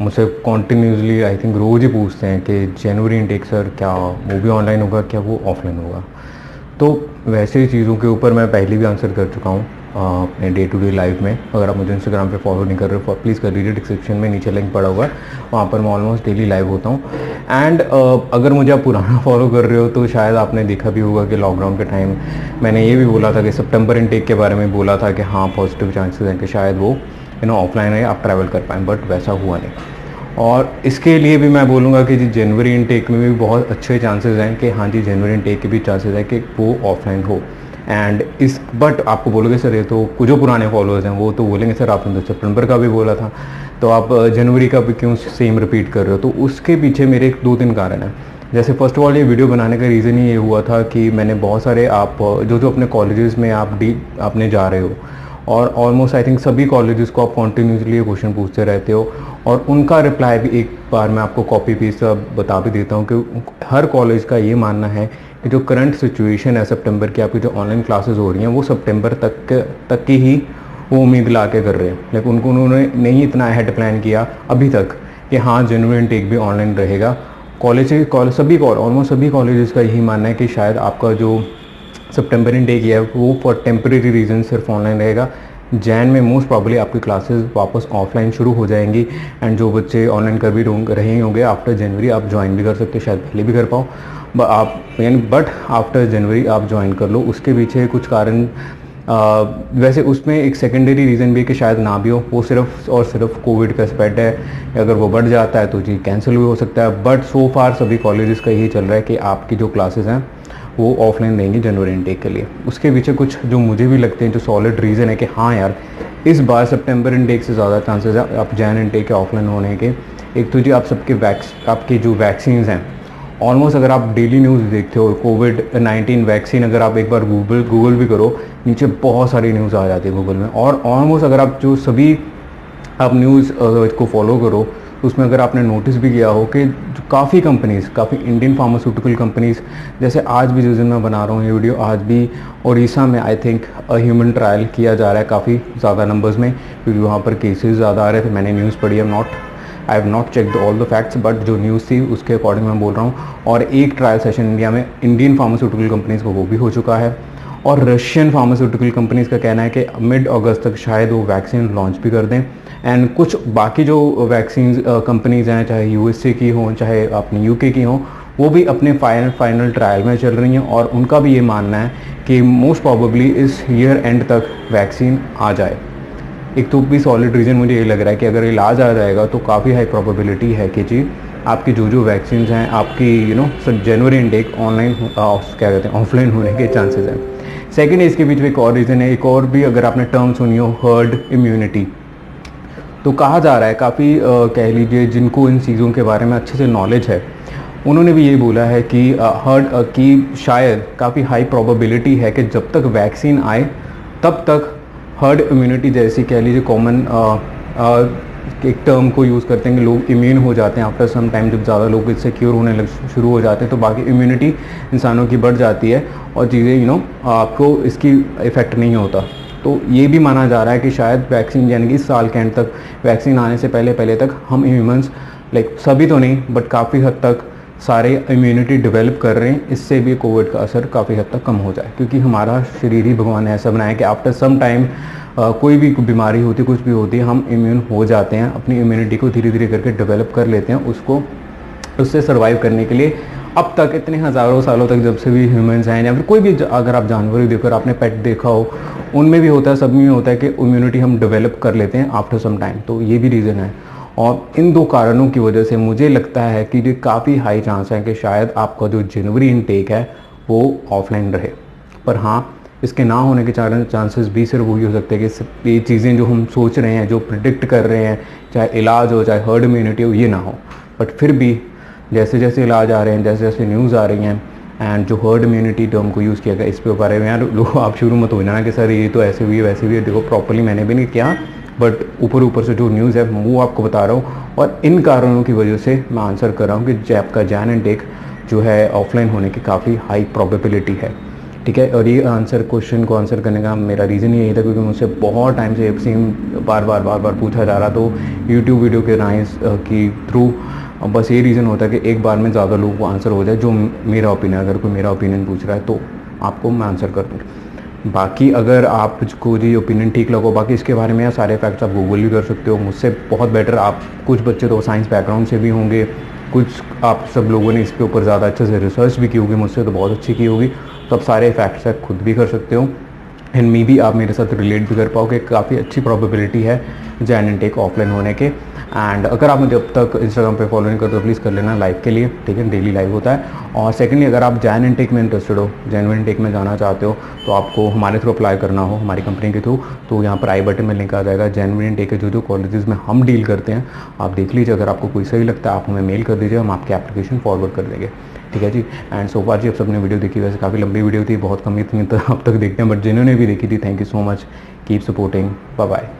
मुझसे continuously I think रोज़ ही पूछते हैं कि जनवरी इनटेक सर क्या वो भी ऑनलाइन होगा, क्या वो ऑफलाइन होगा। तो वैसे ही चीज़ों के ऊपर मैं पहले भी आंसर कर चुका हूँ अपने डे टू डे लाइफ में। अगर आप मुझे इंस्टाग्राम पे फॉलो नहीं कर रहे हो प्लीज़ कर लीजिए, डिस्क्रिप्शन में नीचे लिंक पड़ा हुआ है, वहाँ पर मैं ऑलमोस्ट डेली लाइव होता हूँ। एंड अगर मुझे आप पुराना फॉलो कर रहे हो तो शायद आपने देखा भी होगा कि लॉकडाउन के टाइम मैंने ये भी बोला था कि सितंबर इनटेक के बारे में बोला था कि हाँ पॉजिटिव चांसेस हैं कि शायद वो ऑफलाइन है आप ट्रैवल कर पाएँ, बट वैसा हुआ नहीं। और इसके लिए भी मैं बोलूँगा कि जी जनवरी इनटेक में भी बहुत अच्छे चांसेस हैं कि हाँ जी जनवरी इनटेक के भी चांसेस हैं कि वो ऑफलाइन हो। एंड इस बट आपको बोलोगे सर ये तो कुछ जो पुराने फॉलोअर्स हैं वो तो बोलेंगे सर आपने तो सितंबर का भी बोला था, तो आप जनवरी का भी क्यों सेम रिपीट कर रहे हो। तो उसके पीछे मेरे एक दो तीन कारण हैं। जैसे फर्स्ट ऑफ ऑल ये वीडियो बनाने का रीज़न ही ये हुआ था कि मैंने बहुत सारे आप जो अपने कॉलेजेस में आपने जा रहे हो, और ऑलमोस्ट आई थिंक सभी कॉलेजेस को आप कॉन्टीन्यूसली ये क्वेश्चन पूछते रहते हो, और उनका रिप्लाई भी एक बार मैं आपको कॉपी पेस्ट बता भी देता हूँ कि हर कॉलेज का ये मानना है कि जो करंट सिचुएशन है सितंबर की, आपकी जो ऑनलाइन क्लासेस हो रही हैं वो सितंबर तक की ही वो उम्मीद ला के कर रहे हैं। लेकिन उन्होंने नहीं इतना अहेड प्लान किया अभी तक कि हाँ जनवरी इनटेक भी ऑनलाइन रहेगा। ऑलमोस्ट सभी कॉलेजेस का यही मानना है कि शायद आपका जो सितंबर इनटेक है वो फॉर टेम्परेरी रीज़न सिर्फ ऑनलाइन रहेगा। जैन में मोस्ट प्रॉब्ली आपकी क्लासेस वापस ऑफलाइन शुरू हो जाएंगी, एंड जो बच्चे ऑनलाइन कर भी रहे होंगे आफ्टर जनवरी आप ज्वाइन भी कर सकते हो, शायद पहले भी कर पाओ बट आफ्टर जनवरी आप ज्वाइन कर लो। उसके पीछे कुछ कारण वैसे उसमें एक सेकेंडरी रीज़न भी है कि शायद ना भी हो, वो सिर्फ और सिर्फ कोविड का स्प्रेड है। अगर वो बढ़ जाता है तो जी कैंसिल भी हो सकता है, बट सो फार सभी कॉलेजेस का यही चल रहा है कि आपकी जो क्लासेस हैं वो ऑफलाइन देंगे जनवरी इनटेक के लिए। उसके पीछे कुछ जो मुझे भी लगते हैं जो सॉलिड रीज़न है कि हाँ यार इस बार सितंबर इनटेक से ज़्यादा चांसेस है आप जैन इनटेक के ऑफलाइन होने के। एक तो जी आप आपकी जो वैक्सीन हैं, ऑलमोस्ट अगर आप डेली न्यूज़ देखते हो कोविड-19 वैक्सीन, अगर आप एक बार गूगल भी करो नीचे बहुत सारी न्यूज़ आ जाती है गूगल में। और ऑलमोस्ट अगर आप जो सभी आप न्यूज़ को फॉलो करो तो उसमें अगर आपने नोटिस भी किया हो कि काफ़ी इंडियन फार्मास्यूटिकल कंपनीज़, जैसे आज भी जिस दिन मैं बना रहा हूँ ये वीडियो, आज भी उड़ीसा में आई थिंक ह्यूमन ट्रायल किया जा रहा है काफ़ी ज़्यादा नंबर्स में, क्योंकि वहाँ पर केसेस ज़्यादा आ रहे थे। मैंने न्यूज़ पढ़ी, I have not check all the facts, but जो न्यूज़ थी उसके अकॉर्डिंग मैं बोल रहा हूँ। और एक ट्रायल सेशन इंडिया में इंडियन फार्मास्यूटिकल कंपनीज़ को वो भी हो चुका है, और रशियन फार्मास्यूटिकल कंपनीज़ का कहना है कि मिड अगस्त तक शायद वो वैक्सीन लॉन्च भी कर दें। एंड कुछ बाकी जो वैक्सीन कंपनीज़ हैं, चाहे यूएसए की हों चाहे अपनी यूके की हों, वो भी अपने फाइनल ट्रायल में चल रही हैं, और उनका भी ये मानना है कि मोस्ट प्रॉबेबली इस ईयर एंड तक वैक्सीन आ जाए। एक तो भी सॉलिड रीज़न मुझे ये लग रहा है कि अगर इलाज आ जाएगा तो काफ़ी हाई प्रोबेबिलिटी है कि जी आपकी जो वैक्सीन हैं आपकी जनवरी इनटेक ऑनलाइन क्या कहते हैं ऑफलाइन होने के चांसेस हैं। सेकेंड इसके बीच में एक और रीज़न है, एक और भी अगर आपने टर्म सुनी हो, हर्ड इम्यूनिटी। तो कहा जा रहा है काफ़ी कह लीजिए जिनको इन चीज़ों के बारे में अच्छे से नॉलेज है, उन्होंने भी ये बोला है कि कि शायद काफ़ी हाई प्रोबेबिलिटी है कि जब तक वैक्सीन आए तब तक हर्ड इम्यूनिटी जैसी कह लीजिए कॉमन एक टर्म को यूज़ करते हैं कि लोग इम्यून हो जाते हैं आफ्टर सम टाइम। जब ज़्यादा लोग इससे क्योर होने शुरू हो जाते हैं तो बाकी इम्यूनिटी इंसानों की बढ़ जाती है और चीज़ें आपको इसकी इफ़ेक्ट नहीं होता। तो ये भी माना जा रहा है कि शायद वैक्सीन यानी कि इस साल के एंड तक, वैक्सीन आने से पहले तक हम ह्यूमंस सभी तो नहीं बट काफ़ी हद तक सारे इम्यूनिटी डेवलप कर रहे हैं, इससे भी कोविड का असर काफ़ी हद तक कम हो जाए। क्योंकि हमारा शरीर ही भगवान ने ऐसा बनाया कि आफ्टर सम टाइम कोई भी बीमारी होती कुछ भी होती है हम इम्यून हो जाते हैं, अपनी इम्यूनिटी को धीरे धीरे करके डेवलप कर लेते हैं उससे सर्वाइव करने के लिए। अब तक इतने हज़ारों सालों तक जब से भी ह्यूमंस हैं या फिर कोई भी अगर आप जानवर ही देखो, आपने पेट देखा हो, उनमें भी होता है, सब में होता है कि इम्यूनिटी हम डेवलप कर लेते हैं आफ्टर सम टाइम। तो ये भी रीज़न है, और इन दो कारणों की वजह से मुझे लगता है कि ये काफ़ी हाई चांस है कि शायद आपका जो जनवरी इनटेक है वो ऑफलाइन रहे। पर हाँ, इसके ना होने के चांसेस भी सिर्फ वही हो सकते हैं कि ये चीज़ें जो हम सोच रहे हैं, जो प्रिडिक्ट कर रहे हैं, चाहे इलाज हो चाहे हर्ड इम्यूनिटी हो, ये ना हो। बट फिर भी जैसे जैसे इलाज आ रहे हैं, जैसे जैसे न्यूज़ आ रही हैं, एंड जो हर्ड इम्यूनिटी टर्म को यूज़ किया गया, इस पे बारे में यार लोग आप शुरू मत हो जाना कि सर ये तो ऐसे भी है वैसे भी है। देखो प्रॉपर्ली मैंने भी नहीं किया, बट ऊपर से जो न्यूज़ है वो आपको बता रहा हूँ, और इन कारणों की वजह से मैं आंसर कर रहा हूँ कि आपका जैन इनटेक जो है ऑफलाइन होने की काफ़ी हाई प्रोबेबिलिटी है। ठीक है। और ये क्वेश्चन को आंसर करने का मेरा रीज़न यही था क्योंकि मुझसे बहुत टाइम से सेम बार बार पूछा जा रहा। तो यूट्यूब वीडियो के राइस की थ्रू बस ये रीज़न होता है कि एक बार में ज़्यादा लोगों को आंसर हो जाए। जो मेरा ओपिनियन, अगर कोई मेरा ओपिनियन पूछ रहा है तो आपको मैं आंसर कर दूँ। बाकी अगर आपको जी ओपिनियन ठीक लगो, बाकी इसके बारे में सारे फैक्ट्स आप गूगल भी कर सकते हो मुझसे बहुत बेटर। आप कुछ बच्चे तो साइंस बैकग्राउंड से भी होंगे, कुछ आप सब लोगों ने इसके ऊपर ज़्यादा अच्छे से रिसर्च भी की होगी, मुझसे तो बहुत अच्छी की होगी। तो आप सारे फैक्ट्स आप खुद भी कर सकते हो एंड मे बी आप मेरे साथ रिलेट भी कर पाओगे। काफ़ी अच्छी प्रोबेबिलिटी है जैन इनटेक ऑफलाइन होने के। एंड अगर आप मुझे अब तक इंस्टाग्राम पे फॉलो नहीं करते तो प्लीज़ कर लेना लाइव के लिए, ठीक है, डेली लाइव होता है। और सेकेंडली अगर आप जैन इनटेक में इंटरेस्टेड हो, जेन्युइन इनटेक में जाना चाहते हो, तो आपको हमारे थ्रू अप्लाई करना हो, हमारी कंपनी के थ्रू, तो यहाँ पर आई बटन में लिंक आ जाएगा। जेन्युइन इनटेक के जो कॉलेजेस में हम डील करते हैं आप देख लीजिए। अगर आपको कोई सही लगता है आप हमें मेल कर दीजिए, हम आपकी एप्लीकेशन फॉरवर्ड कर देंगे, ठीक है जी। एंड सो फार जी अब सबने वीडियो देखी, वैसे काफ़ी लंबी वीडियो थी, बहुत कम ही थी तो अब तक देखते हैं, बट जिन्होंने भी देखी थी thank you so much. Keep supporting, bye bye.